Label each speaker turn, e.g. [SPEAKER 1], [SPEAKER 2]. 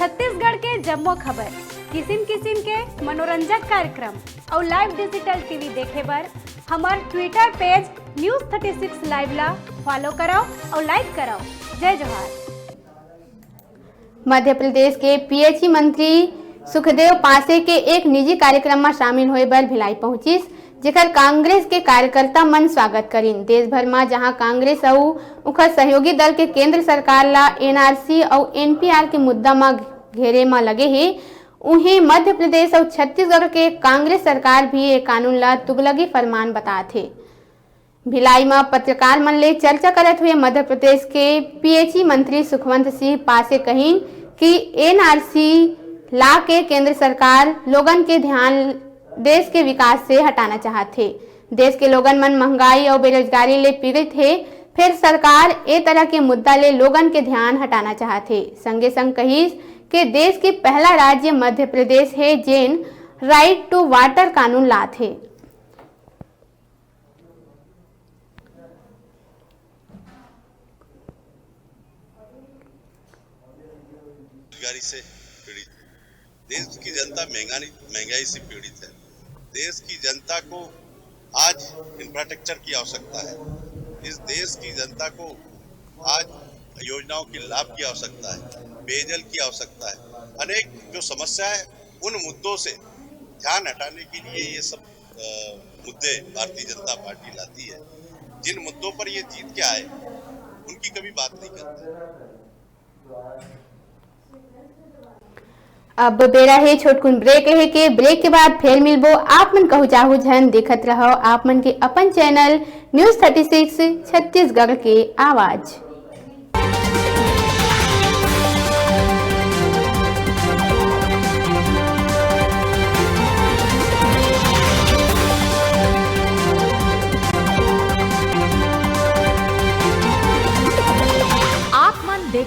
[SPEAKER 1] छत्तीसगढ़ के जम्मो खबर, किसिम किसिम के मनोरंजक कार्यक्रम और लाइव डिजिटल टीवी देखे बर हमार ट्विटर पेज News36 लाइव ला फॉलो कराओ और लाइक कराओ। जय जोहार।
[SPEAKER 2] मध्य प्रदेश के पीएचई मंत्री सुखदेव पासे के एक निजी कार्यक्रम में शामिल होए बर भिलाई पहुंचिस, जेकर कांग्रेस के कार्यकर्ता मन स्वागत करीन। देश भर में जहां कांग्रेस और उखर सहयोगी दल के केंद्र सरकार ला एनआरसी और एनपीआर के मुद्दा में घेरे में लगे हैं, उन्हें मध्य प्रदेश और छत्तीसगढ़ के कांग्रेस सरकार भी एक कानून ला तुगलकी फरमान बताते। भिलाई में पत्रकार मन ले चर्चा करत हुए मध्य प्रदेश के पीएचई मंत्री सुखवंत सिंह पासे कहीं कि एनआरसी ला के केंद्र सरकार लोगन के ध्यान देश के विकास से हटाना चाहते। देश के लोगन मन महंगाई और बेरोजगारी ले पीड़ित है, फिर सरकार ए तरह के मुद्दा ले लोगन के ध्यान हटाना चाहते। संगे संग कही कि देश के पहला राज्य मध्य प्रदेश है जेन राइट टू वाटर कानून लाथे।
[SPEAKER 3] बेरोजगारी से पीड़ित, देश की जनता महंगाई से पीड़ित है। देश की जनता को आज इंफ्रास्ट्रक्चर की आवश्यकता है। इस देश की जनता को आज योजनाओं की लाभ की आवश्यकता है, पेयजल की आवश्यकता है। अनेक जो समस्या है उन मुद्दों से ध्यान हटाने के लिए ये सब मुद्दे भारतीय जनता पार्टी लाती है। जिन मुद्दों पर ये जीत के आए उनकी कभी बात नहीं करते।
[SPEAKER 2] अब बेरा है छोटकुन ब्रेक है के ब्रेक के बाद फिर मिलबो। आप मन कहू चाहू झन देखत रहो आप मन के अपन चैनल News36 छत्तीसगढ़ के आवाज।